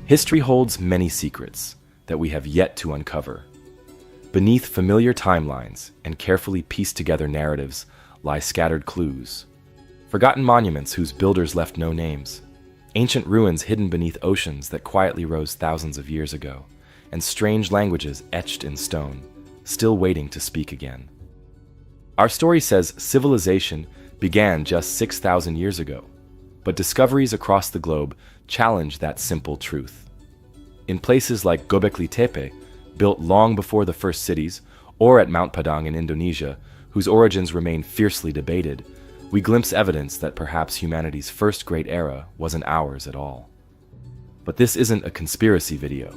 History holds many secrets that we have yet to uncover. Beneath familiar timelines and carefully pieced together narratives lie scattered clues. Forgotten monuments whose builders left no names. Ancient ruins hidden beneath oceans that quietly rose thousands of years ago. And strange languages etched in stone, still waiting to speak again. Our story says civilization began just 6,000 years ago, but discoveries across the globe challenge that simple truth. In places like Göbekli Tepe, built long before the first cities, or at Mount Padang in Indonesia, whose origins remain fiercely debated, we glimpse evidence that perhaps humanity's first great era wasn't ours at all. But this isn't a conspiracy video.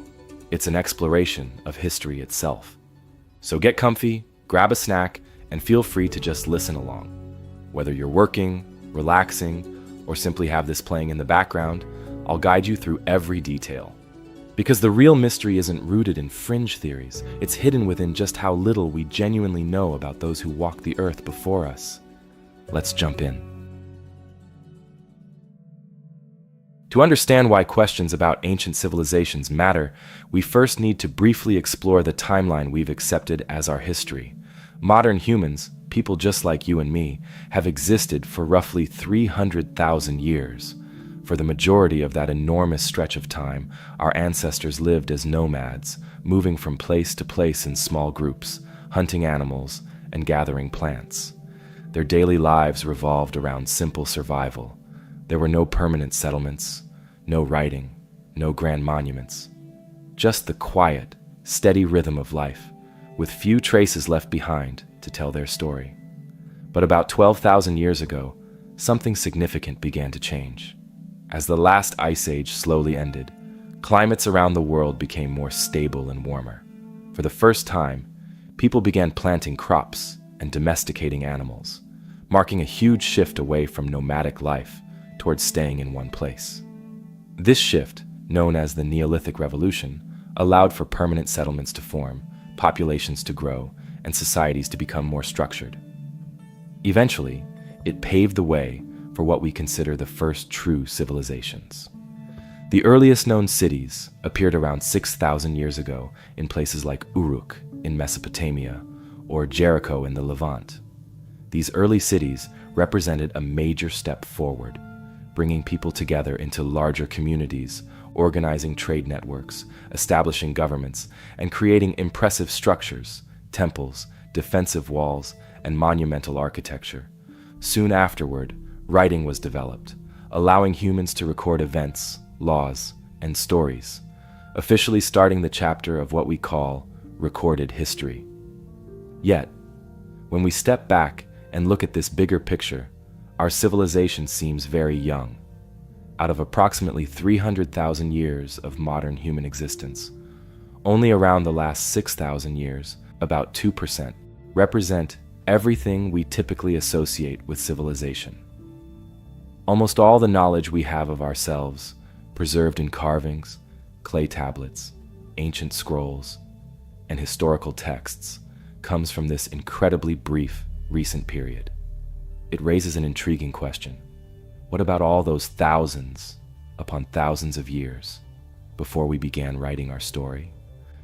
It's an exploration of history itself. So get comfy, grab a snack, and feel free to just listen along. Whether you're working, relaxing, or simply have this playing in the background, I'll guide you through every detail. Because the real mystery isn't rooted in fringe theories, it's hidden within just how little we genuinely know about those who walked the earth before us. Let's jump in. To understand why questions about ancient civilizations matter, we first need to briefly explore the timeline we've accepted as our history. Modern humans, people just like you and me, have existed for roughly 300,000 years. For the majority of that enormous stretch of time, our ancestors lived as nomads, moving from place to place in small groups, hunting animals and gathering plants. Their daily lives revolved around simple survival. There were no permanent settlements, no writing, no grand monuments. Just the quiet, steady rhythm of life, with few traces left behind to tell their story. But about 12,000 years ago, something significant began to change. As the last ice age slowly ended, climates around the world became more stable and warmer. For the first time, people began planting crops and domesticating animals, marking a huge shift away from nomadic life towards staying in one place. This shift, known as the Neolithic Revolution, allowed for permanent settlements to form, populations to grow, and societies to become more structured. Eventually, it paved the way for what we consider the first true civilizations. The earliest known cities appeared around 6,000 years ago in places like Uruk in Mesopotamia or Jericho in the Levant. These early cities represented a major step forward, bringing people together into larger communities, organizing trade networks, establishing governments, and creating impressive structures, temples, defensive walls, and monumental architecture. Soon afterward, writing was developed, allowing humans to record events, laws, and stories, officially starting the chapter of what we call recorded history. Yet, when we step back and look at this bigger picture, our civilization seems very young. Out of approximately 300,000 years of modern human existence, only around the last 6,000 years, about 2%, represent everything we typically associate with civilization. Almost all the knowledge we have of ourselves, preserved in carvings, clay tablets, ancient scrolls, and historical texts, comes from this incredibly brief, recent period. It raises an intriguing question. What about all those thousands upon thousands of years before we began writing our story?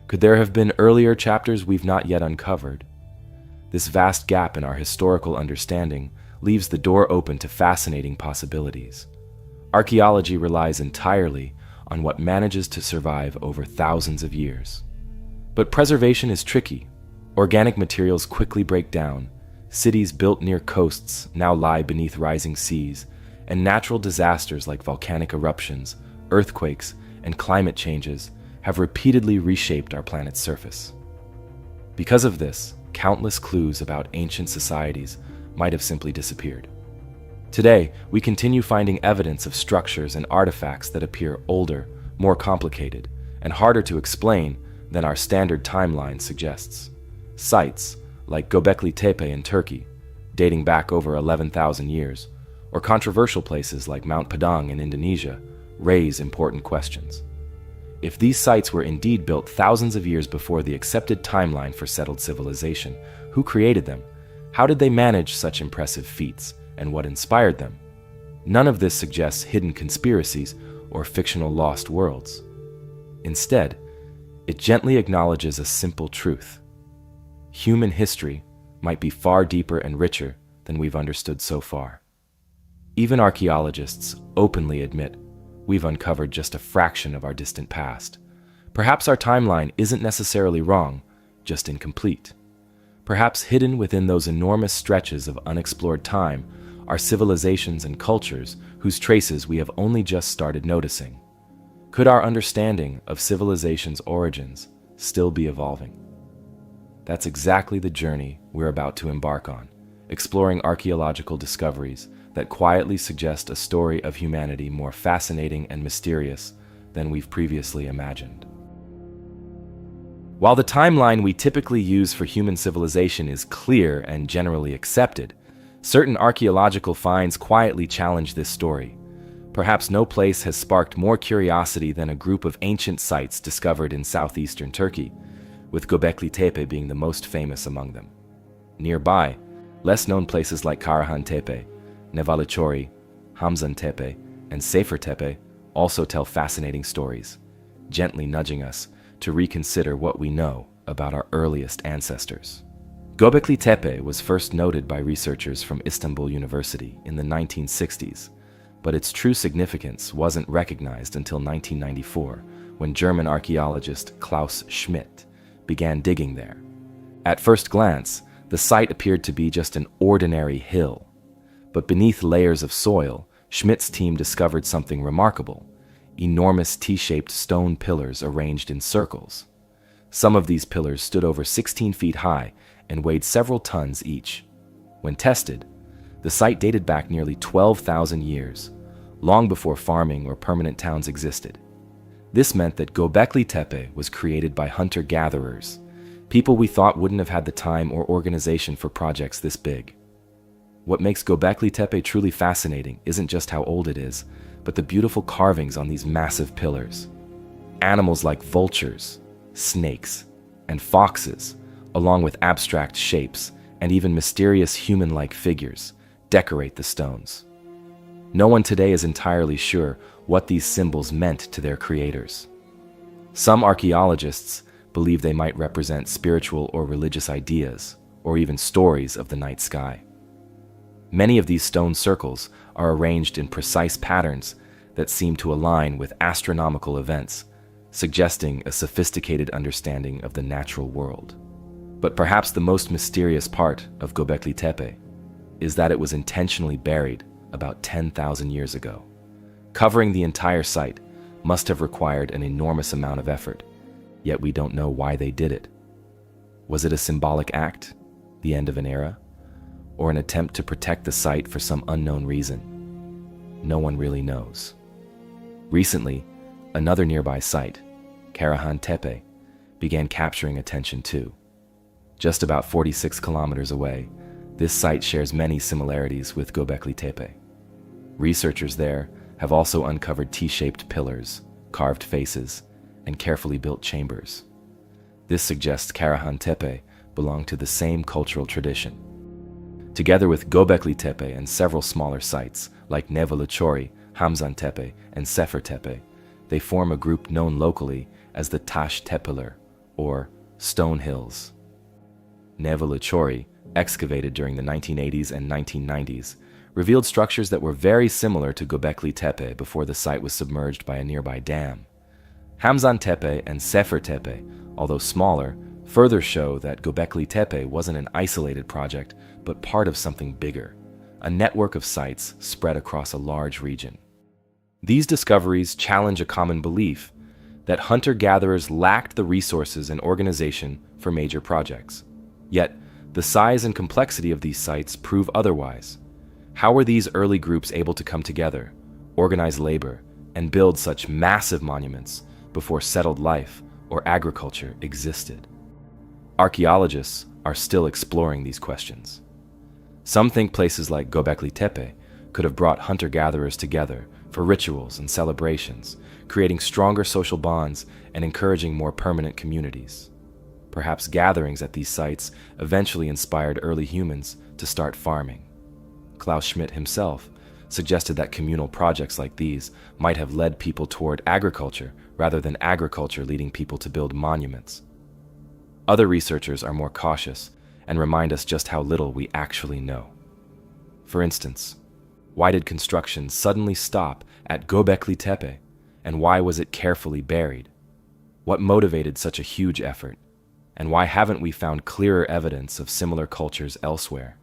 Could there have been earlier chapters we've not yet uncovered? This vast gap in our historical understanding leaves the door open to fascinating possibilities. Archaeology relies entirely on what manages to survive over thousands of years. But preservation is tricky. Organic materials quickly break down. Cities built near coasts now lie beneath rising seas, and natural disasters like volcanic eruptions, earthquakes, and climate changes have repeatedly reshaped our planet's surface. Because of this, countless clues about ancient societies might have simply disappeared. Today, we continue finding evidence of structures and artifacts that appear older, more complicated, and harder to explain than our standard timeline suggests. Sites like Göbekli Tepe in Turkey, dating back over 11,000 years, or controversial places like Mount Padang in Indonesia, raise important questions. If these sites were indeed built thousands of years before the accepted timeline for settled civilization, who created them? How did they manage such impressive feats, and what inspired them? None of this suggests hidden conspiracies or fictional lost worlds. Instead, it gently acknowledges a simple truth. Human history might be far deeper and richer than we've understood so far. Even archaeologists openly admit we've uncovered just a fraction of our distant past. Perhaps our timeline isn't necessarily wrong, just incomplete. Perhaps hidden within those enormous stretches of unexplored time are civilizations and cultures whose traces we have only just started noticing. Could our understanding of civilization's origins still be evolving? That's exactly the journey we're about to embark on, exploring archaeological discoveries that quietly suggest a story of humanity more fascinating and mysterious than we've previously imagined. While the timeline we typically use for human civilization is clear and generally accepted, certain archaeological finds quietly challenge this story. Perhaps no place has sparked more curiosity than a group of ancient sites discovered in southeastern Turkey, with Göbekli Tepe being the most famous among them. Nearby, less-known places like Karahan Tepe, Nevalachori, Hamzan Tepe, and Sefer Tepe also tell fascinating stories, gently nudging us to reconsider what we know about our earliest ancestors. Göbekli Tepe was first noted by researchers from Istanbul University in the 1960s, but its true significance wasn't recognized until 1994, when German archaeologist Klaus Schmidt began digging there. At first glance, the site appeared to be just an ordinary hill, but beneath layers of soil, Schmidt's team discovered something remarkable: enormous T-shaped stone pillars arranged in circles. Some of these pillars stood over 16 feet high and weighed several tons each. When tested, the site dated back nearly 12,000 years, long before farming or permanent towns existed. This meant that Göbekli Tepe was created by hunter-gatherers, people we thought wouldn't have had the time or organization for projects this big. What makes Göbekli Tepe truly fascinating isn't just how old it is, but the beautiful carvings on these massive pillars. Animals like vultures, snakes, and foxes, along with abstract shapes and even mysterious human-like figures, decorate the stones. No one today is entirely sure what these symbols meant to their creators. Some archaeologists believe they might represent spiritual or religious ideas, or even stories of the night sky. Many of these stone circles are arranged in precise patterns that seem to align with astronomical events, suggesting a sophisticated understanding of the natural world. But perhaps the most mysterious part of Göbekli Tepe is that it was intentionally buried about 10,000 years ago. Covering the entire site must have required an enormous amount of effort, yet we don't know why they did it. Was it a symbolic act, the end of an era, or an attempt to protect the site for some unknown reason? No one really knows. Recently, another nearby site, Karahan Tepe, began capturing attention too. Just about 46 kilometers away, this site shares many similarities with Göbekli Tepe. Researchers there have also uncovered T-shaped pillars, carved faces, and carefully built chambers. This suggests Karahan Tepe belonged to the same cultural tradition. Together with Göbekli Tepe and several smaller sites like Nevalachori, Hamzan Tepe, and Sefer Tepe, they form a group known locally as the Taş Tepeler, or Stone Hills. Nevalachori, excavated during the 1980s and 1990s, revealed structures that were very similar to Göbekli Tepe before the site was submerged by a nearby dam. Hamzan Tepe and Sefer Tepe, although smaller, further show that Göbekli Tepe wasn't an isolated project, but part of something bigger, a network of sites spread across a large region. These discoveries challenge a common belief that hunter-gatherers lacked the resources and organization for major projects. Yet, the size and complexity of these sites prove otherwise. How were these early groups able to come together, organize labor, and build such massive monuments before settled life or agriculture existed? Archaeologists are still exploring these questions. Some think places like Göbekli Tepe could have brought hunter-gatherers together for rituals and celebrations, creating stronger social bonds and encouraging more permanent communities. Perhaps gatherings at these sites eventually inspired early humans to start farming. Klaus Schmidt himself suggested that communal projects like these might have led people toward agriculture rather than agriculture leading people to build monuments. Other researchers are more cautious and remind us just how little we actually know. For instance, why did construction suddenly stop at Göbekli Tepe, and why was it carefully buried? What motivated such a huge effort, and why haven't we found clearer evidence of similar cultures elsewhere?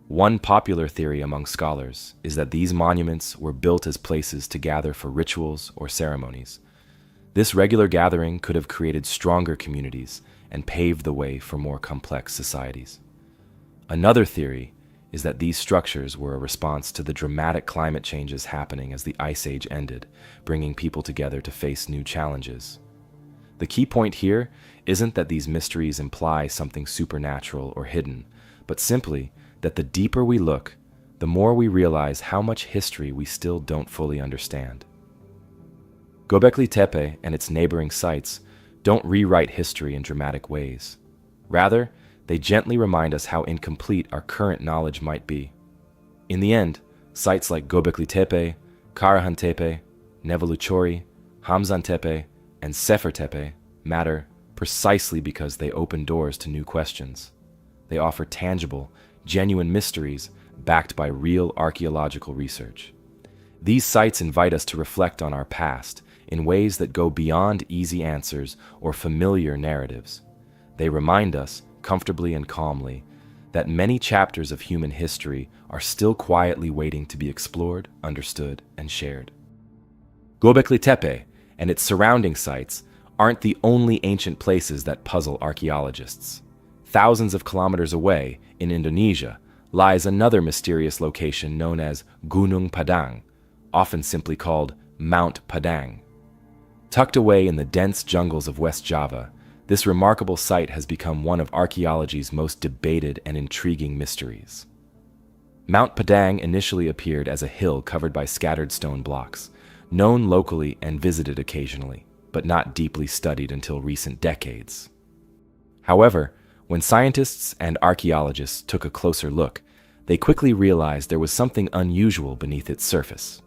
One popular theory among scholars is that these monuments were built as places to gather for rituals or ceremonies. This regular gathering could have created stronger communities and paved the way for more complex societies. Another theory is that these structures were a response to the dramatic climate changes happening as the Ice Age ended, bringing people together to face new challenges. The key point here isn't that these mysteries imply something supernatural or hidden, but simply that the deeper we look, the more we realize how much history we still don't fully understand. Göbekli Tepe and its neighboring sites don't rewrite history in dramatic ways. Rather, they gently remind us how incomplete our current knowledge might be. In the end, sites like Göbekli Tepe, Karahan Tepe, Nevaluchori, Hamzan Tepe, and Sefer Tepe matter precisely because they open doors to new questions. They offer tangible, genuine mysteries backed by real archaeological research. These sites invite us to reflect on our past in ways that go beyond easy answers or familiar narratives. They remind us, comfortably and calmly, that many chapters of human history are still quietly waiting to be explored, understood, and shared. Göbekli Tepe and its surrounding sites aren't the only ancient places that puzzle archaeologists. Thousands of kilometers away, in Indonesia, lies another mysterious location known as Gunung Padang, often simply called Mount Padang. Tucked away in the dense jungles of West Java, this remarkable site has become one of archaeology's most debated and intriguing mysteries. Mount Padang initially appeared as a hill covered by scattered stone blocks, known locally and visited occasionally, but not deeply studied until recent decades. However, when scientists and archaeologists took a closer look, they quickly realized there was something unusual beneath its surface.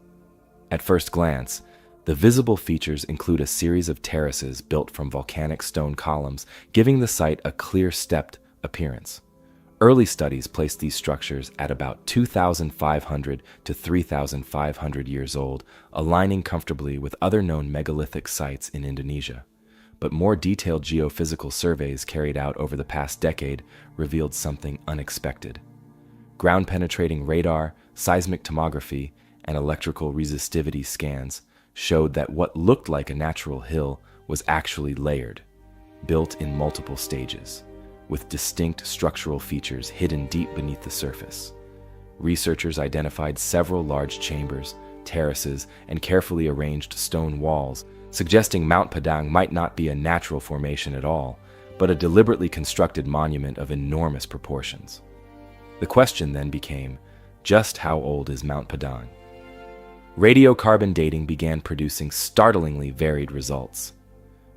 At first glance, the visible features include a series of terraces built from volcanic stone columns, giving the site a clear stepped appearance. Early studies placed these structures at about 2,500 to 3,500 years old, aligning comfortably with other known megalithic sites in Indonesia. But more detailed geophysical surveys carried out over the past decade revealed something unexpected. Ground-penetrating radar, seismic tomography, and electrical resistivity scans showed that what looked like a natural hill was actually layered, built in multiple stages, with distinct structural features hidden deep beneath the surface. Researchers identified several large chambers, terraces, and carefully arranged stone walls, suggesting Mount Padang might not be a natural formation at all, but a deliberately constructed monument of enormous proportions. The question then became, just how old is Mount Padang? Radiocarbon dating began producing startlingly varied results.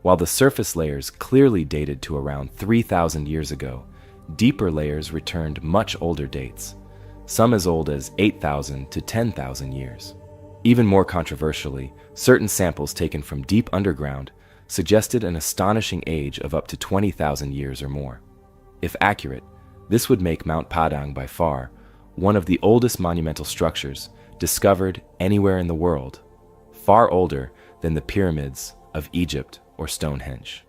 While the surface layers clearly dated to around 3,000 years ago, deeper layers returned much older dates, some as old as 8,000 to 10,000 years. Even more controversially, certain samples taken from deep underground suggested an astonishing age of up to 20,000 years or more. If accurate, this would make Mount Padang by far one of the oldest monumental structures discovered anywhere in the world, far older than the pyramids of Egypt or Stonehenge.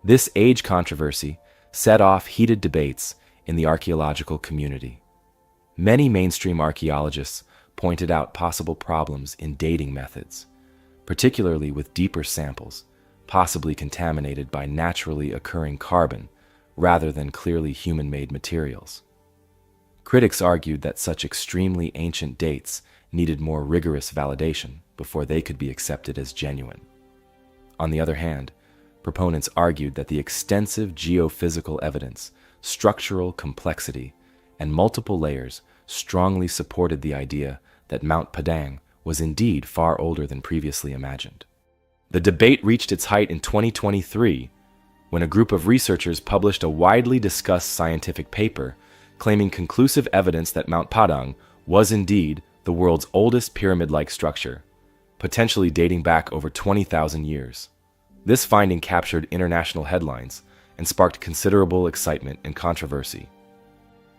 This age controversy set off heated debates in the archaeological community. Many mainstream archaeologists pointed out possible problems in dating methods, particularly with deeper samples, possibly contaminated by naturally occurring carbon rather than clearly human-made materials. Critics argued that such extremely ancient dates needed more rigorous validation before they could be accepted as genuine. On the other hand, proponents argued that the extensive geophysical evidence, structural complexity, and multiple layers strongly supported the idea that Mount Padang was indeed far older than previously imagined. The debate reached its height in 2023 when a group of researchers published a widely discussed scientific paper claiming conclusive evidence that Mount Padang was indeed the world's oldest pyramid-like structure, potentially dating back over 20,000 years. This finding captured international headlines and sparked considerable excitement and controversy.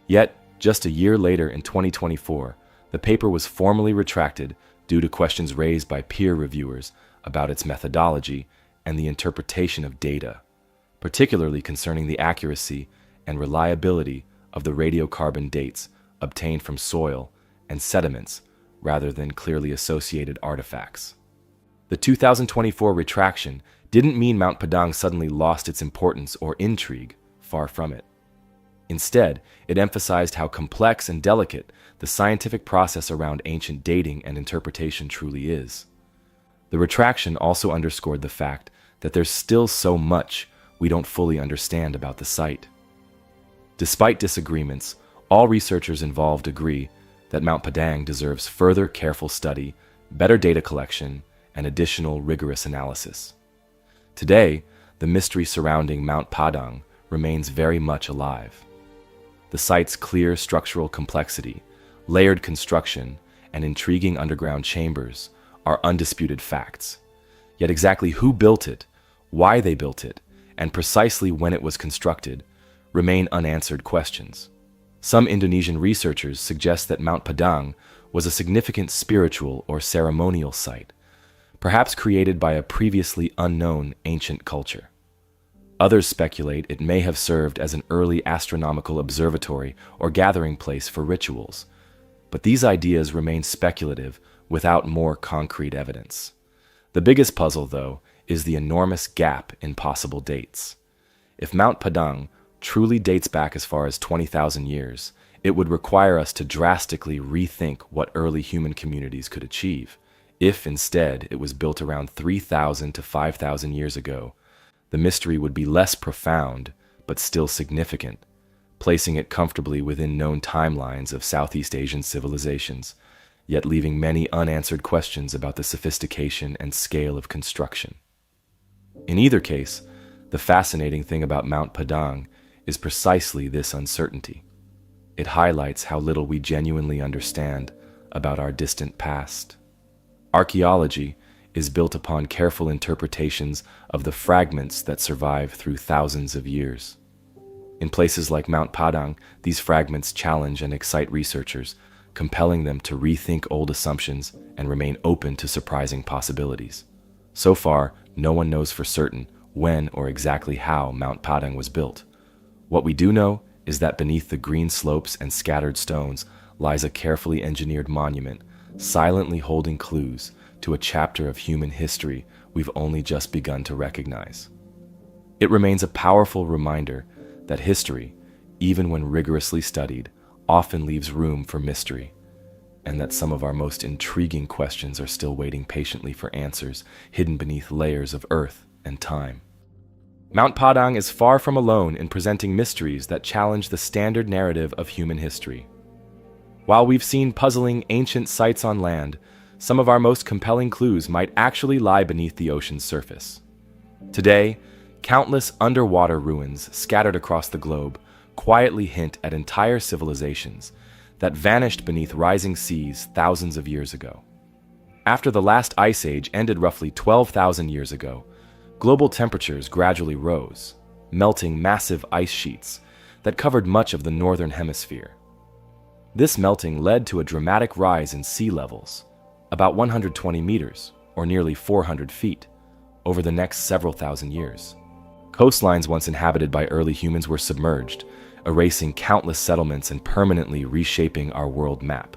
Yet, just a year later in 2024, the paper was formally retracted due to questions raised by peer reviewers about its methodology and the interpretation of data, particularly concerning the accuracy and reliability of the radiocarbon dates obtained from soil and sediments rather than clearly associated artifacts. The 2024 retraction didn't mean Mount Padang suddenly lost its importance or intrigue, far from it. Instead, it emphasized how complex and delicate the scientific process around ancient dating and interpretation truly is. The retraction also underscored the fact that there's still so much we don't fully understand about the site. Despite disagreements, all researchers involved agree that Mount Padang deserves further careful study, better data collection, and additional rigorous analysis. Today, the mystery surrounding Mount Padang remains very much alive. The site's clear structural complexity, layered construction, and intriguing underground chambers are undisputed facts. Yet exactly who built it, why they built it, and precisely when it was constructed remain unanswered questions. Some Indonesian researchers suggest that Mount Padang was a significant spiritual or ceremonial site, perhaps created by a previously unknown ancient culture. Others speculate it may have served as an early astronomical observatory or gathering place for rituals, but these ideas remain speculative without more concrete evidence. The biggest puzzle, though, is the enormous gap in possible dates. If Mount Padang truly dates back as far as 20,000 years, it would require us to drastically rethink what early human communities could achieve. If instead it was built around 3,000 to 5,000 years ago, the mystery would be less profound, but still significant, placing it comfortably within known timelines of Southeast Asian civilizations, yet leaving many unanswered questions about the sophistication and scale of construction. In either case, the fascinating thing about Mount Padang is precisely this uncertainty. It highlights how little we genuinely understand about our distant past. Archaeology is built upon careful interpretations of the fragments that survive through thousands of years. In places like Mount Padang, these fragments challenge and excite researchers, compelling them to rethink old assumptions and remain open to surprising possibilities. So far, no one knows for certain when or exactly how Mount Padang was built. What we do know is that beneath the green slopes and scattered stones lies a carefully engineered monument, silently holding clues to a chapter of human history we've only just begun to recognize. It remains a powerful reminder that history, even when rigorously studied, often leaves room for mystery, and that some of our most intriguing questions are still waiting patiently for answers hidden beneath layers of earth and time. Mount Padang is far from alone in presenting mysteries that challenge the standard narrative of human history. While we've seen puzzling ancient sites on land, some of our most compelling clues might actually lie beneath the ocean's surface. Today, countless underwater ruins scattered across the globe quietly hint at entire civilizations that vanished beneath rising seas thousands of years ago. After the last ice age ended roughly 12,000 years ago, global temperatures gradually rose, melting massive ice sheets that covered much of the northern hemisphere. This melting led to a dramatic rise in sea levels, about 120 meters, or nearly 400 feet, over the next several thousand years. Coastlines once inhabited by early humans were submerged, erasing countless settlements and permanently reshaping our world map.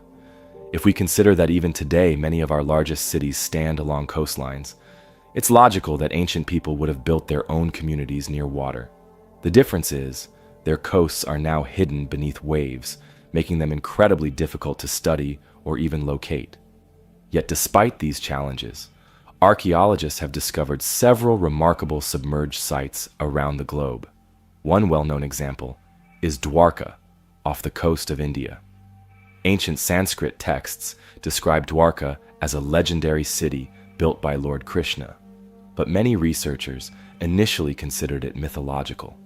If we consider that even today many of our largest cities stand along coastlines, it's logical that ancient people would have built their own communities near water. The difference is, their coasts are now hidden beneath waves, making them incredibly difficult to study or even locate. Yet despite these challenges, archaeologists have discovered several remarkable submerged sites around the globe. One well-known example is Dwarka, off the coast of India. Ancient Sanskrit texts describe Dwarka as a legendary city built by Lord Krishna, but many researchers initially considered it mythological,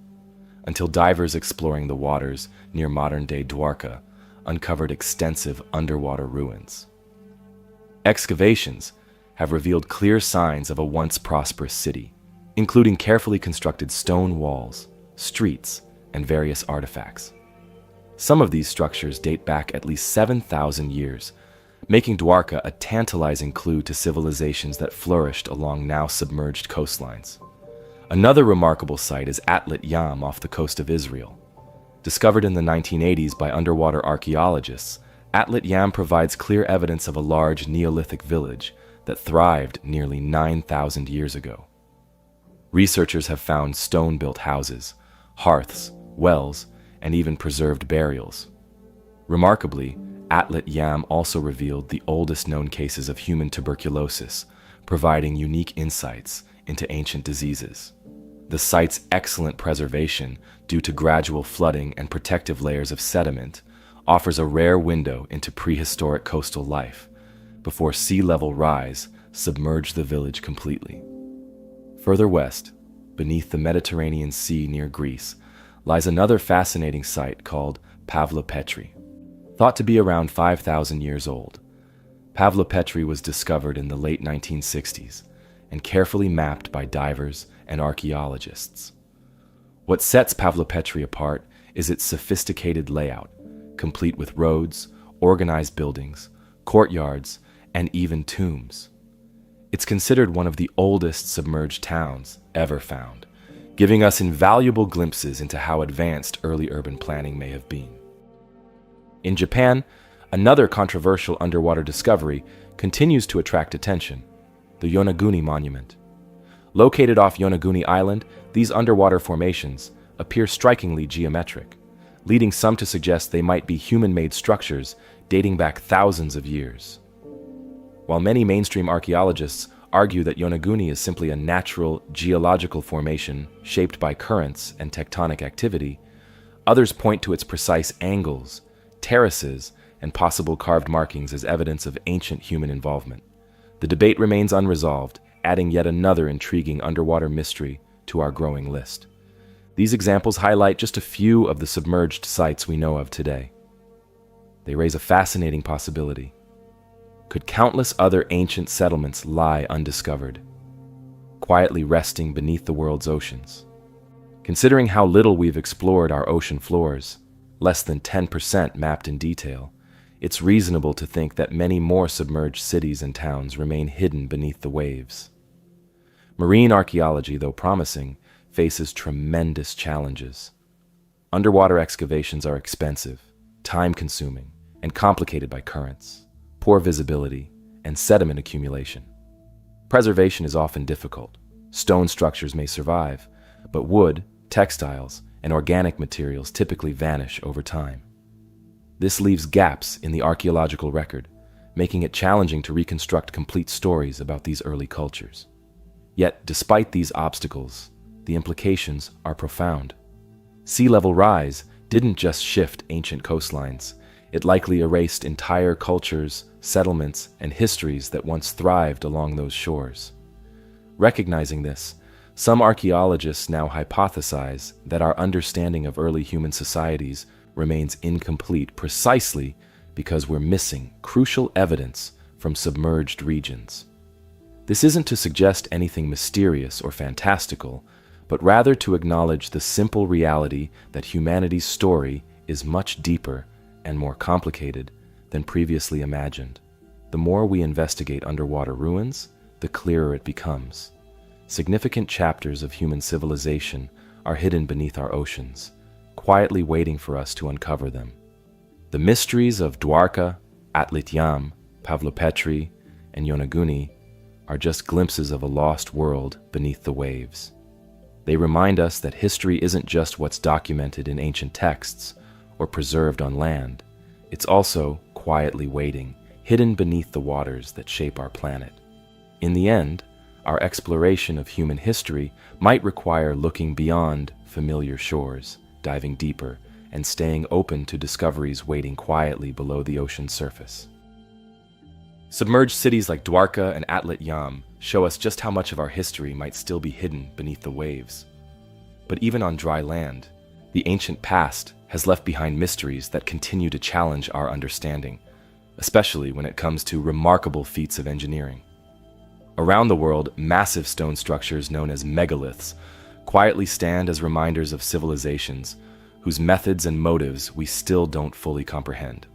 until divers exploring the waters near modern-day Dwarka uncovered extensive underwater ruins. Excavations have revealed clear signs of a once prosperous city, including carefully constructed stone walls, streets, and various artifacts. Some of these structures date back at least 7,000 years, making Dwarka a tantalizing clue to civilizations that flourished along now submerged coastlines. Another remarkable site is Atlit Yam off the coast of Israel. Discovered in the 1980s by underwater archaeologists, Atlit Yam provides clear evidence of a large Neolithic village that thrived nearly 9,000 years ago. Researchers have found stone-built houses, hearths, wells, and even preserved burials. Remarkably, Atlit Yam also revealed the oldest known cases of human tuberculosis, providing unique insights into ancient diseases. The site's excellent preservation, due to gradual flooding and protective layers of sediment, offers a rare window into prehistoric coastal life, before sea level rise submerged the village completely. Further west, beneath the Mediterranean Sea near Greece, lies another fascinating site called Pavlopetri. Thought to be around 5,000 years old, Pavlopetri was discovered in the late 1960s and carefully mapped by divers and archaeologists. What sets Pavlopetri apart is its sophisticated layout, complete with roads, organized buildings, courtyards, and even tombs. It's considered one of the oldest submerged towns ever found, giving us invaluable glimpses into how advanced early urban planning may have been. In Japan, another controversial underwater discovery continues to attract attention: the Yonaguni Monument. Located off Yonaguni Island, these underwater formations appear strikingly geometric, leading some to suggest they might be human-made structures dating back thousands of years. While many mainstream archaeologists argue that Yonaguni is simply a natural geological formation shaped by currents and tectonic activity, others point to its precise angles, terraces, and possible carved markings as evidence of ancient human involvement. The debate remains unresolved, adding yet another intriguing underwater mystery to our growing list. These examples highlight just a few of the submerged sites we know of today. They raise a fascinating possibility. Could countless other ancient settlements lie undiscovered, quietly resting beneath the world's oceans? Considering how little we've explored our ocean floors, less than 10% mapped in detail, it's reasonable to think that many more submerged cities and towns remain hidden beneath the waves. Marine archaeology, though promising, faces tremendous challenges. Underwater excavations are expensive, time-consuming, and complicated by currents, poor visibility, and sediment accumulation. Preservation is often difficult. Stone structures may survive, but wood, textiles, and organic materials typically vanish over time. This leaves gaps in the archaeological record, making it challenging to reconstruct complete stories about these early cultures. Yet, despite these obstacles, the implications are profound. Sea level rise didn't just shift ancient coastlines, it likely erased entire cultures, settlements, and histories that once thrived along those shores. Recognizing this, some archaeologists now hypothesize that our understanding of early human societies remains incomplete precisely because we're missing crucial evidence from submerged regions. This isn't to suggest anything mysterious or fantastical, but rather to acknowledge the simple reality that humanity's story is much deeper and more complicated than previously imagined. The more we investigate underwater ruins, the clearer it becomes. Significant chapters of human civilization are hidden beneath our oceans, quietly waiting for us to uncover them. The mysteries of Dwarka, Atlit Yam, Pavlopetri, and Yonaguni are just glimpses of a lost world beneath the waves. They remind us that history isn't just what's documented in ancient texts or preserved on land. It's also quietly waiting, hidden beneath the waters that shape our planet. In the end, our exploration of human history might require looking beyond familiar shores, diving deeper, and staying open to discoveries waiting quietly below the ocean's surface. Submerged cities like Dwarka and Atlit Yam show us just how much of our history might still be hidden beneath the waves. But even on dry land, the ancient past has left behind mysteries that continue to challenge our understanding. especially when it comes to remarkable feats of engineering. Around the world, massive stone structures known as megaliths quietly stand as reminders of civilizations whose methods and motives we still don't fully comprehend.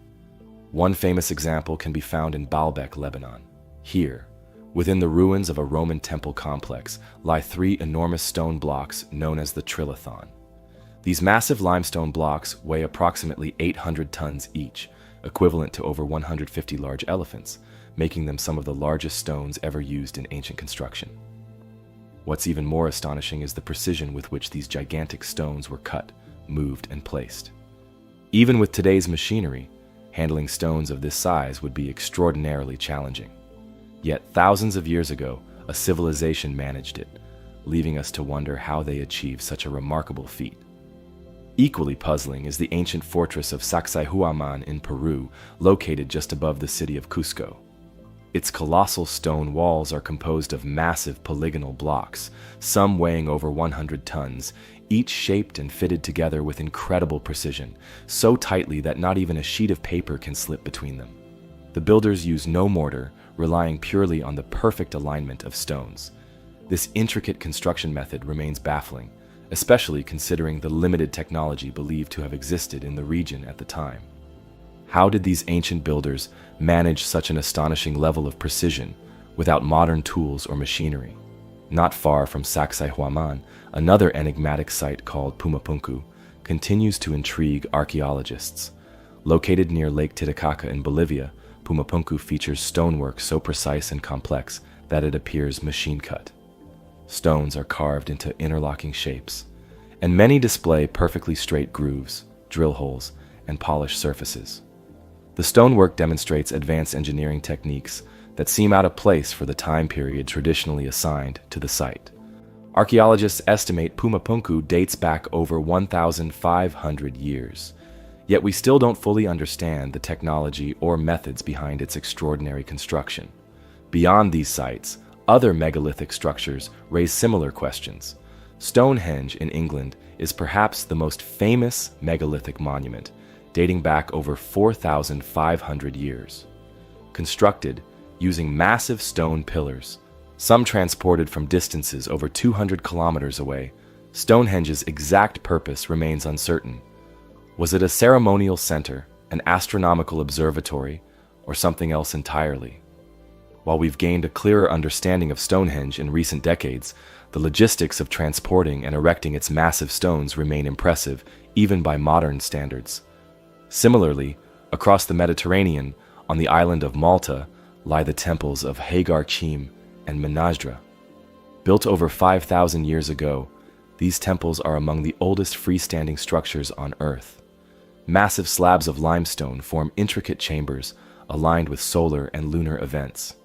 One famous example can be found in Baalbek, Lebanon. Here, within the ruins of a Roman temple complex, lie three enormous stone blocks known as the Trilithon. These massive limestone blocks weigh approximately 800 tons each, equivalent to over 150 large elephants, making them some of the largest stones ever used in ancient construction. What's even more astonishing is the precision with which these gigantic stones were cut, moved, and placed. Even with today's machinery, handling stones of this size would be extraordinarily challenging. Yet thousands of years ago, a civilization managed it, leaving us to wonder how they achieved such a remarkable feat. Equally puzzling is the ancient fortress of Sacsayhuamán in Peru, located just above the city of Cusco. Its colossal stone walls are composed of massive polygonal blocks, some weighing over 100 tons, each shaped and fitted together with incredible precision, so tightly that not even a sheet of paper can slip between them. The builders use no mortar, relying purely on the perfect alignment of stones. This intricate construction method remains baffling, especially considering the limited technology believed to have existed in the region at the time. How did these ancient builders manage such an astonishing level of precision without modern tools or machinery? Not far from Sacsayhuamán, another enigmatic site called Pumapunku continues to intrigue archaeologists. Located near Lake Titicaca in Bolivia, Pumapunku features stonework so precise and complex that it appears machine-cut. Stones are carved into interlocking shapes, and many display perfectly straight grooves, drill holes, and polished surfaces. The stonework demonstrates advanced engineering techniques that seem out of place for the time period traditionally assigned to the site. Archaeologists estimate Pumapunku dates back over 1,500 years, yet we still don't fully understand the technology or methods behind its extraordinary construction. Beyond these sites, other megalithic structures raise similar questions. Stonehenge in England is perhaps the most famous megalithic monument, dating back over 4,500 years. Constructed using massive stone pillars, some transported from distances over 200 kilometers away, Stonehenge's exact purpose remains uncertain. Was it a ceremonial center, an astronomical observatory, or something else entirely? While we've gained a clearer understanding of Stonehenge in recent decades, the logistics of transporting and erecting its massive stones remain impressive, even by modern standards. Similarly, across the Mediterranean, on the island of Malta, lie the temples of Hagar Chim and Menasdra. Built over 5,000 years ago, these temples are among the oldest freestanding structures on Earth. Massive slabs of limestone form intricate chambers aligned with solar and lunar events.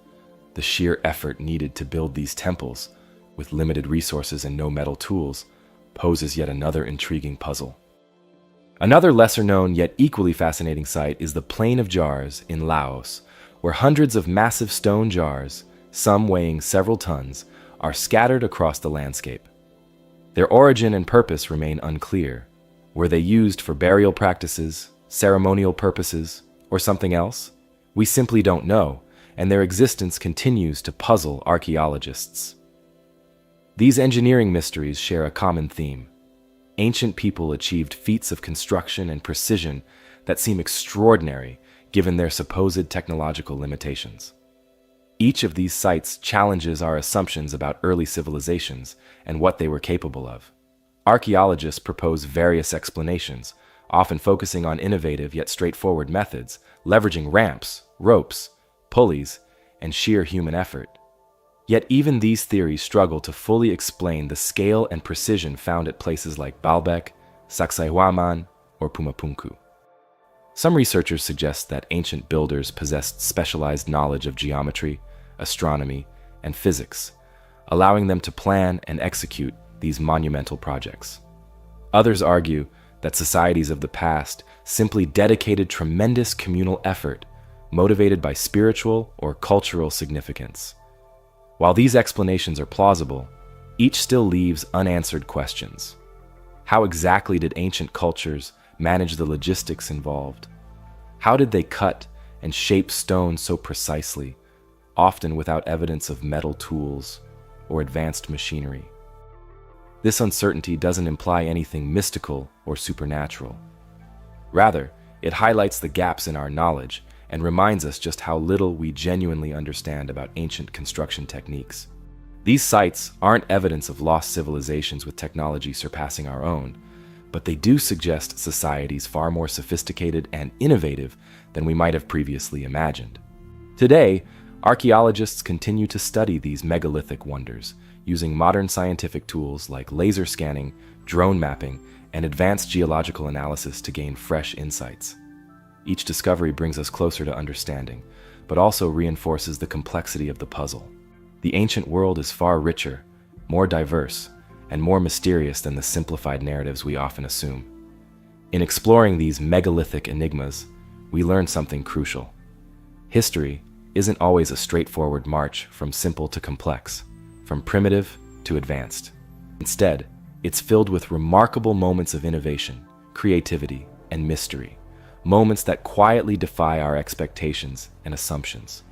The sheer effort needed to build these temples, with limited resources and no metal tools, poses yet another intriguing puzzle. Another lesser-known yet equally fascinating site is the Plain of Jars in Laos, where hundreds of massive stone jars, some weighing several tons, are scattered across the landscape. Their origin and purpose remain unclear. Were they used for burial practices, ceremonial purposes, or something else? We simply don't know, and their existence continues to puzzle archaeologists. These engineering mysteries share a common theme. Ancient people achieved feats of construction and precision that seem extraordinary given their supposed technological limitations. Each of these sites challenges our assumptions about early civilizations and what they were capable of. Archaeologists propose various explanations, often focusing on innovative yet straightforward methods, leveraging ramps, ropes, pulleys, and sheer human effort. Yet even these theories struggle to fully explain the scale and precision found at places like Baalbek, Sacsayhuamán, or Pumapunku. Some researchers suggest that ancient builders possessed specialized knowledge of geometry, astronomy, and physics, allowing them to plan and execute these monumental projects. Others argue that societies of the past simply dedicated tremendous communal effort, motivated by spiritual or cultural significance. While these explanations are plausible, each still leaves unanswered questions. How exactly did ancient cultures manage the logistics involved? How did they cut and shape stone so precisely, often without evidence of metal tools or advanced machinery. This uncertainty doesn't imply anything mystical or supernatural. Rather, it highlights the gaps in our knowledge and reminds us just how little we genuinely understand about ancient construction techniques. These sites aren't evidence of lost civilizations with technology surpassing our own, but they do suggest societies far more sophisticated and innovative than we might have previously imagined. Today, archaeologists continue to study these megalithic wonders, using modern scientific tools like laser scanning, drone mapping, and advanced geological analysis to gain fresh insights. Each discovery brings us closer to understanding, but also reinforces the complexity of the puzzle. The ancient world is far richer, more diverse, and more mysterious than the simplified narratives we often assume. In exploring these megalithic enigmas, we learn something crucial. History isn't always a straightforward march from simple to complex, from primitive to advanced. Instead, it's filled with remarkable moments of innovation, creativity, and mystery, moments that quietly defy our expectations and assumptions.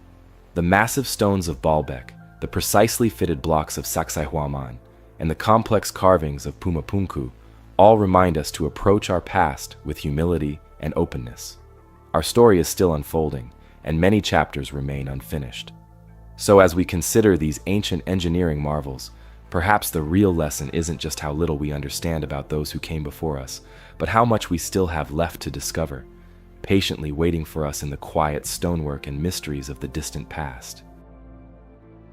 The massive stones of Baalbek, the precisely fitted blocks of Sacsayhuamán, and the complex carvings of Pumapunku all remind us to approach our past with humility and openness. Our story is still unfolding, and many chapters remain unfinished. So as we consider these ancient engineering marvels, perhaps the real lesson isn't just how little we understand about those who came before us, but how much we still have left to discover, patiently waiting for us in the quiet stonework and mysteries of the distant past.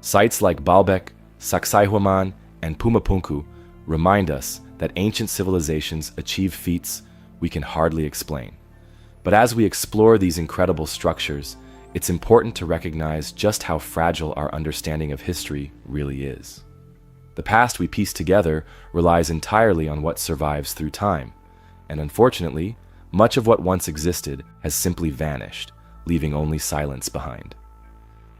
Sites like Baalbek, Sacsayhuamán, and Pumapunku remind us that ancient civilizations achieve feats we can hardly explain. But as we explore these incredible structures, it's important to recognize just how fragile our understanding of history really is. The past we piece together relies entirely on what survives through time, and unfortunately, much of what once existed has simply vanished, leaving only silence behind.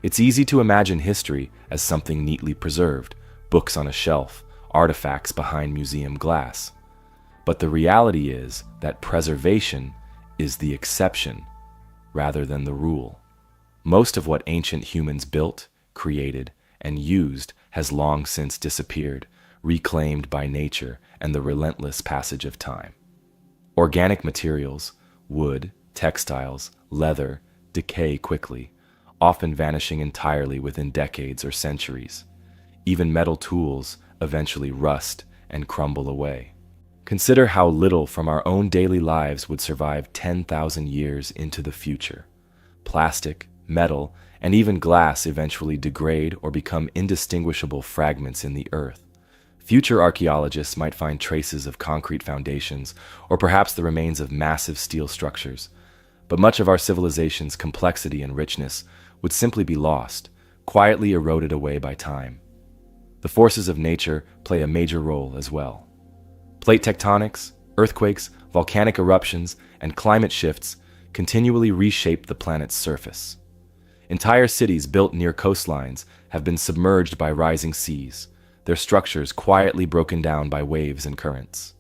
It's easy to imagine history as something neatly preserved, books on a shelf, artifacts behind museum glass. But the reality is that preservation is the exception rather than the rule. Most of what ancient humans built, created, and used has long since disappeared, reclaimed by nature and the relentless passage of time. Organic materials, wood, textiles, leather, decay quickly, often vanishing entirely within decades or centuries. Even metal tools eventually rust and crumble away. Consider how little from our own daily lives would survive 10,000 years into the future. Plastic, metal, and even glass eventually degrade or become indistinguishable fragments in the earth. Future archaeologists might find traces of concrete foundations, or perhaps the remains of massive steel structures. But much of our civilization's complexity and richness would simply be lost, quietly eroded away by time. The forces of nature play a major role as well. Plate tectonics, earthquakes, volcanic eruptions, and climate shifts continually reshape the planet's surface. Entire cities built near coastlines have been submerged by rising seas, their structures quietly broken down by waves and currents.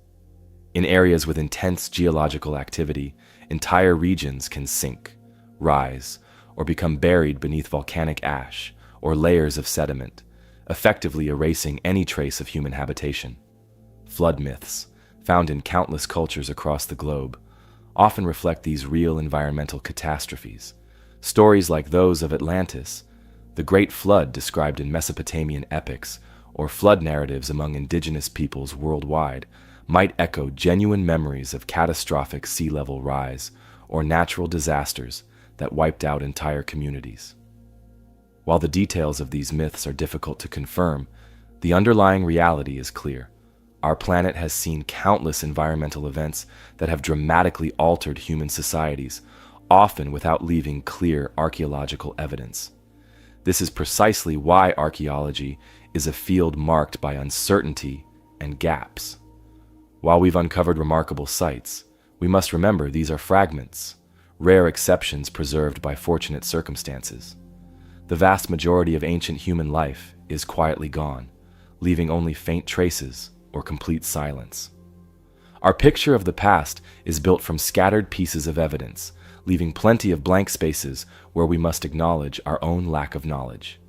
In areas with intense geological activity, entire regions can sink, rise, or become buried beneath volcanic ash or layers of sediment, effectively erasing any trace of human habitation. Flood myths, found in countless cultures across the globe, often reflect these real environmental catastrophes. Stories like those of Atlantis, the Great Flood described in Mesopotamian epics, or flood narratives among indigenous peoples worldwide might echo genuine memories of catastrophic sea level rise or natural disasters that wiped out entire communities. While the details of these myths are difficult to confirm, the underlying reality is clear. Our planet has seen countless environmental events that have dramatically altered human societies, often without leaving clear archaeological evidence. This is precisely why archaeology is a field marked by uncertainty and gaps. While we've uncovered remarkable sites, we must remember these are fragments, rare exceptions preserved by fortunate circumstances. The vast majority of ancient human life is quietly gone, leaving only faint traces or complete silence. Our picture of the past is built from scattered pieces of evidence, leaving plenty of blank spaces where we must acknowledge our own lack of knowledge.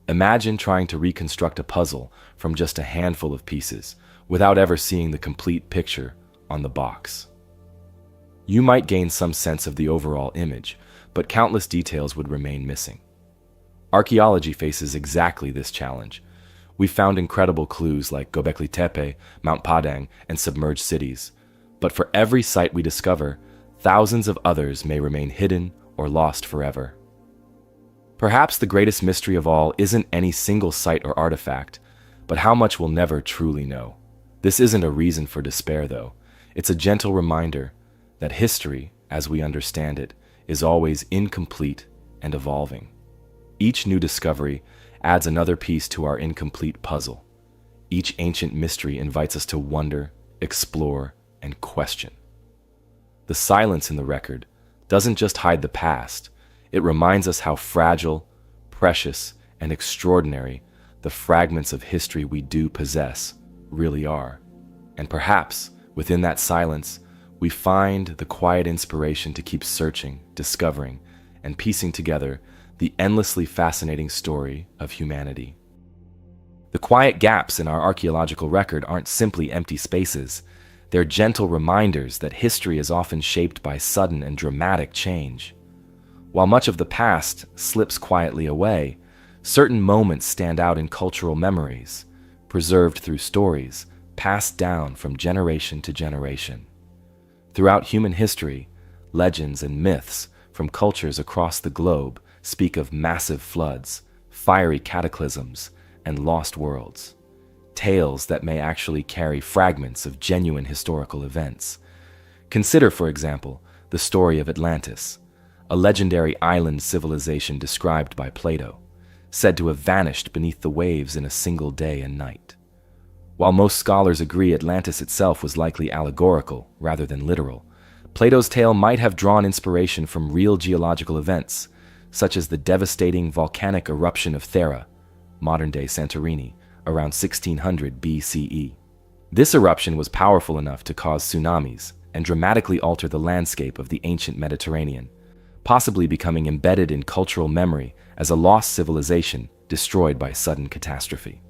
Imagine trying to reconstruct a puzzle from just a handful of pieces without ever seeing the complete picture on the box. You might gain some sense of the overall image, but countless details would remain missing. Archaeology faces exactly this challenge. We found incredible clues like Göbekli Tepe, Mount Padang, and submerged cities. But for every site we discover, thousands of others may remain hidden or lost forever. Perhaps the greatest mystery of all isn't any single site or artifact, but how much we'll never truly know. This isn't a reason for despair, though. It's a gentle reminder that history, as we understand it, is always incomplete and evolving. Each new discovery adds another piece to our incomplete puzzle. Each ancient mystery invites us to wonder, explore, and question. The silence in the record doesn't just hide the past, it reminds us how fragile, precious, and extraordinary the fragments of history we do possess really are. And perhaps, within that silence, we find the quiet inspiration to keep searching, discovering, and piecing together the endlessly fascinating story of humanity. The quiet gaps in our archaeological record aren't simply empty spaces. They're gentle reminders that history is often shaped by sudden and dramatic change. While much of the past slips quietly away, certain moments stand out in cultural memories, preserved through stories passed down from generation to generation. Throughout human history, legends and myths from cultures across the globe speak of massive floods, fiery cataclysms, and lost worlds. Tales that may actually carry fragments of genuine historical events. Consider, for example, the story of Atlantis, a legendary island civilization described by Plato, said to have vanished beneath the waves in a single day and night. While most scholars agree Atlantis itself was likely allegorical rather than literal, Plato's tale might have drawn inspiration from real geological events, such as the devastating volcanic eruption of Thera, modern-day Santorini, around 1600 BCE. This eruption was powerful enough to cause tsunamis and dramatically alter the landscape of the ancient Mediterranean, possibly becoming embedded in cultural memory as a lost civilization destroyed by sudden catastrophe.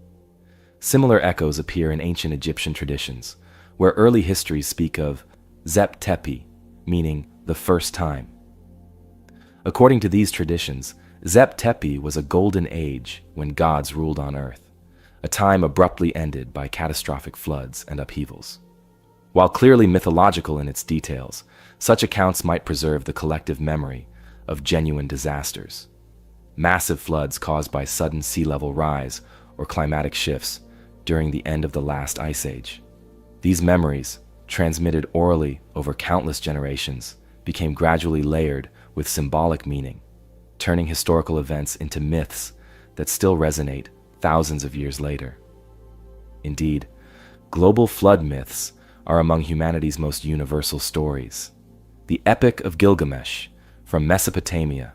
Similar echoes appear in ancient Egyptian traditions, where early histories speak of Zep Tepi, meaning the first time. According to these traditions, Zep Tepi was a golden age when gods ruled on earth, a time abruptly ended by catastrophic floods and upheavals. While clearly mythological in its details, such accounts might preserve the collective memory of genuine disasters. Massive floods caused by sudden sea level rise or climatic shifts during the end of the last ice age. These memories, transmitted orally over countless generations, became gradually layered with symbolic meaning, turning historical events into myths that still resonate thousands of years later. Indeed, global flood myths are among humanity's most universal stories. The Epic of Gilgamesh from Mesopotamia,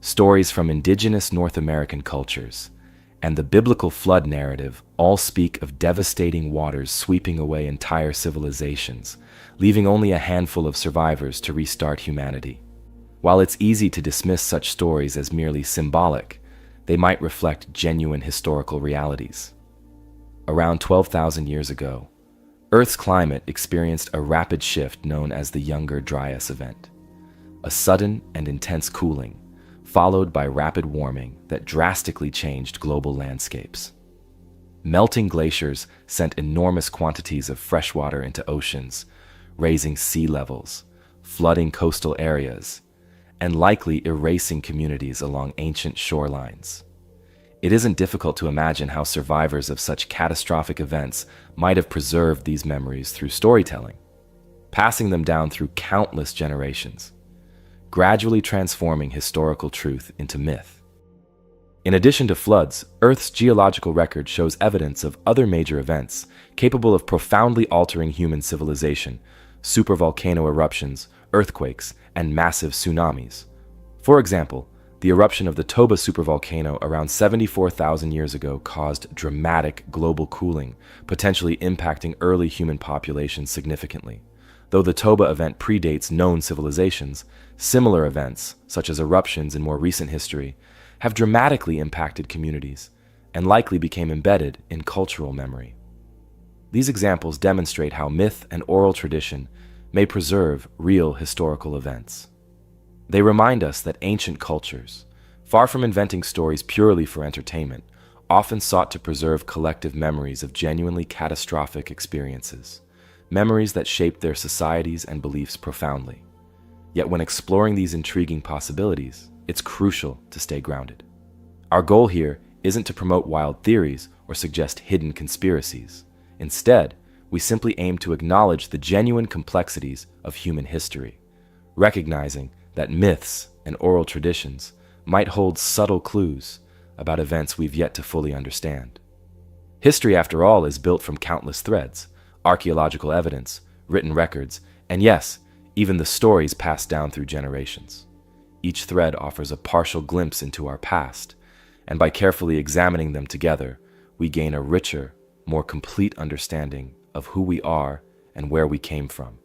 stories from indigenous North American cultures, and the biblical flood narrative all speak of devastating waters sweeping away entire civilizations, leaving only a handful of survivors to restart humanity. While it's easy to dismiss such stories as merely symbolic, they might reflect genuine historical realities. Around 12,000 years ago, Earth's climate experienced a rapid shift known as the Younger Dryas event, a sudden and intense cooling, followed by rapid warming that drastically changed global landscapes. Melting glaciers sent enormous quantities of fresh water into oceans, raising sea levels, flooding coastal areas, and likely erasing communities along ancient shorelines. It isn't difficult to imagine how survivors of such catastrophic events might have preserved these memories through storytelling, passing them down through countless generations, gradually transforming historical truth into myth. In addition to floods, Earth's geological record shows evidence of other major events capable of profoundly altering human civilization: supervolcano eruptions, earthquakes, and massive tsunamis. For example, the eruption of the Toba supervolcano around 74,000 years ago caused dramatic global cooling, potentially impacting early human populations significantly. Though the Toba event predates known civilizations, similar events, such as eruptions in more recent history, have dramatically impacted communities and likely became embedded in cultural memory. These examples demonstrate how myth and oral tradition may preserve real historical events. They remind us that ancient cultures, far from inventing stories purely for entertainment, often sought to preserve collective memories of genuinely catastrophic experiences, memories that shaped their societies and beliefs profoundly. Yet when exploring these intriguing possibilities, it's crucial to stay grounded. Our goal here isn't to promote wild theories or suggest hidden conspiracies. Instead, we simply aim to acknowledge the genuine complexities of human history, recognizing that myths and oral traditions might hold subtle clues about events we've yet to fully understand. History, after all, is built from countless threads: archaeological evidence, written records, and yes, even the stories passed down through generations. Each thread offers a partial glimpse into our past, and by carefully examining them together, we gain a richer, more complete understanding of who we are and where we came from.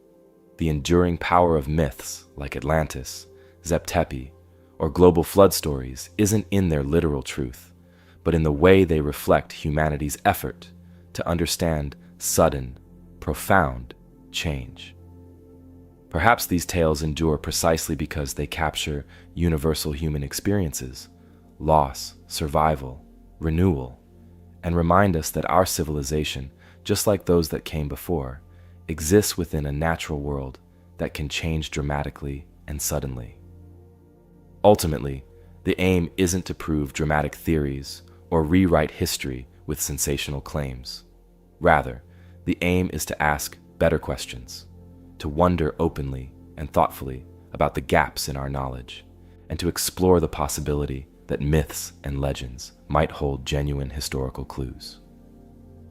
The enduring power of myths like Atlantis, Zep-Tepi, or global flood stories isn't in their literal truth, but in the way they reflect humanity's effort to understand sudden, profound change. Perhaps these tales endure precisely because they capture universal human experiences, loss, survival, renewal, and remind us that our civilization, just like those that came before, exists within a natural world that can change dramatically and suddenly. Ultimately, the aim isn't to prove dramatic theories or rewrite history with sensational claims. Rather, the aim is to ask better questions, to wonder openly and thoughtfully about the gaps in our knowledge, and to explore the possibility that myths and legends might hold genuine historical clues.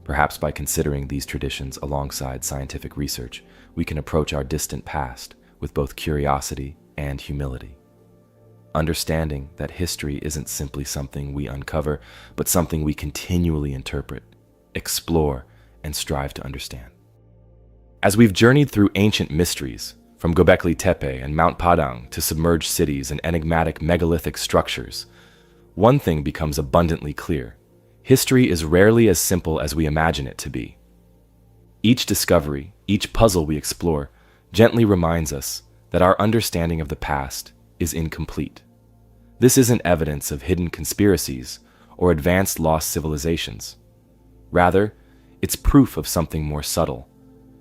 Perhaps by considering these traditions alongside scientific research, we can approach our distant past with both curiosity and humility, understanding that history isn't simply something we uncover, but something we continually interpret, explore, and strive to understand. As we've journeyed through ancient mysteries, from Göbekli Tepe and Mount Padang to submerged cities and enigmatic megalithic structures, one thing becomes abundantly clear: history is rarely as simple as we imagine it to be. Each discovery, each puzzle we explore, gently reminds us that our understanding of the past is incomplete. This isn't evidence of hidden conspiracies or advanced lost civilizations. Rather, it's proof of something more subtle,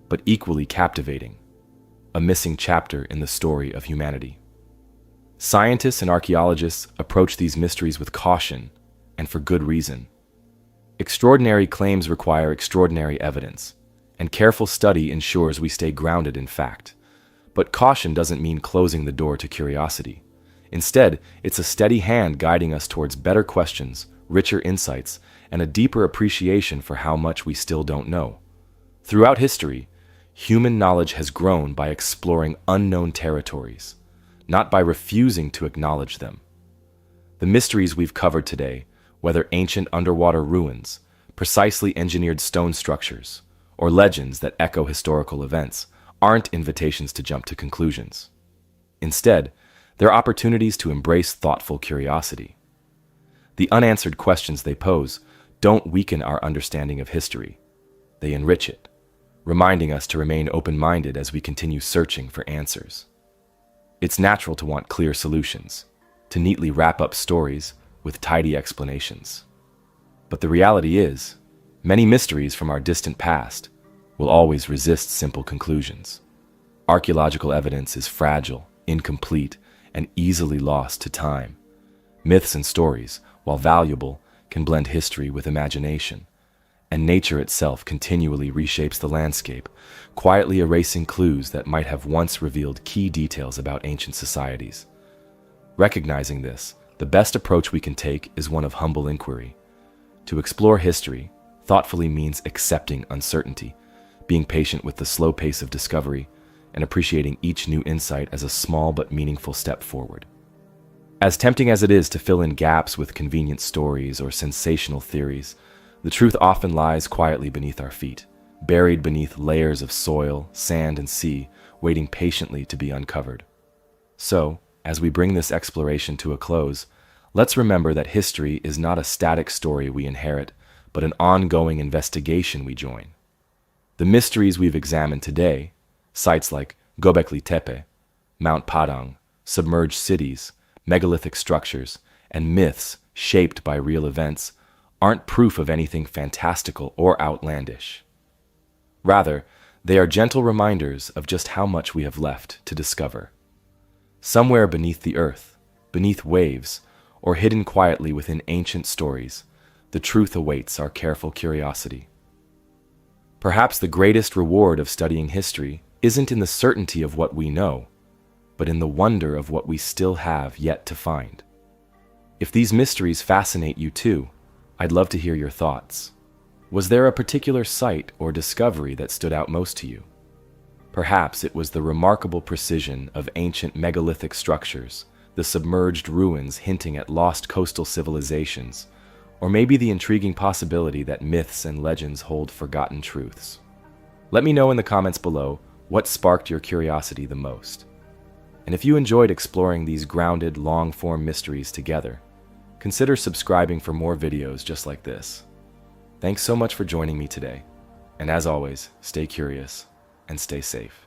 but equally captivating: a missing chapter in the story of humanity. Scientists and archaeologists approach these mysteries with caution, and for good reason. Extraordinary claims require extraordinary evidence, and careful study ensures we stay grounded in fact. But caution doesn't mean closing the door to curiosity. Instead, it's a steady hand guiding us towards better questions, richer insights, and a deeper appreciation for how much we still don't know. Throughout history, human knowledge has grown by exploring unknown territories, not by refusing to acknowledge them. The mysteries we've covered today, whether ancient underwater ruins, precisely engineered stone structures, or legends that echo historical events, aren't invitations to jump to conclusions. Instead, they're opportunities to embrace thoughtful curiosity. The unanswered questions they pose don't weaken our understanding of history. They enrich it, reminding us to remain open-minded as we continue searching for answers. It's natural to want clear solutions, to neatly wrap up stories with tidy explanations. But the reality is, many mysteries from our distant past will always resist simple conclusions. Archaeological evidence is fragile, incomplete, and easily lost to time. Myths and stories, while valuable, can blend history with imagination, and nature itself continually reshapes the landscape, quietly erasing clues that might have once revealed key details about ancient societies. Recognizing this, the best approach we can take is one of humble inquiry. To explore history thoughtfully means accepting uncertainty, being patient with the slow pace of discovery, and appreciating each new insight as a small but meaningful step forward. As tempting as it is to fill in gaps with convenient stories or sensational theories, the truth often lies quietly beneath our feet, buried beneath layers of soil, sand, and sea, waiting patiently to be uncovered. So, as we bring this exploration to a close, let's remember that history is not a static story we inherit, but an ongoing investigation we join. The mysteries we've examined today, sites like Göbekli Tepe, Mount Padang, submerged cities, megalithic structures, and myths shaped by real events, aren't proof of anything fantastical or outlandish. Rather, they are gentle reminders of just how much we have left to discover. Somewhere beneath the earth, beneath waves, or hidden quietly within ancient stories, the truth awaits our careful curiosity. Perhaps the greatest reward of studying history isn't in the certainty of what we know, but in the wonder of what we still have yet to find. If these mysteries fascinate you too, I'd love to hear your thoughts. Was there a particular site or discovery that stood out most to you? Perhaps it was the remarkable precision of ancient megalithic structures, the submerged ruins hinting at lost coastal civilizations, or maybe the intriguing possibility that myths and legends hold forgotten truths. Let me know in the comments below what sparked your curiosity the most. And if you enjoyed exploring these grounded, long-form mysteries together, consider subscribing for more videos just like this. Thanks so much for joining me today, and as always, stay curious and stay safe.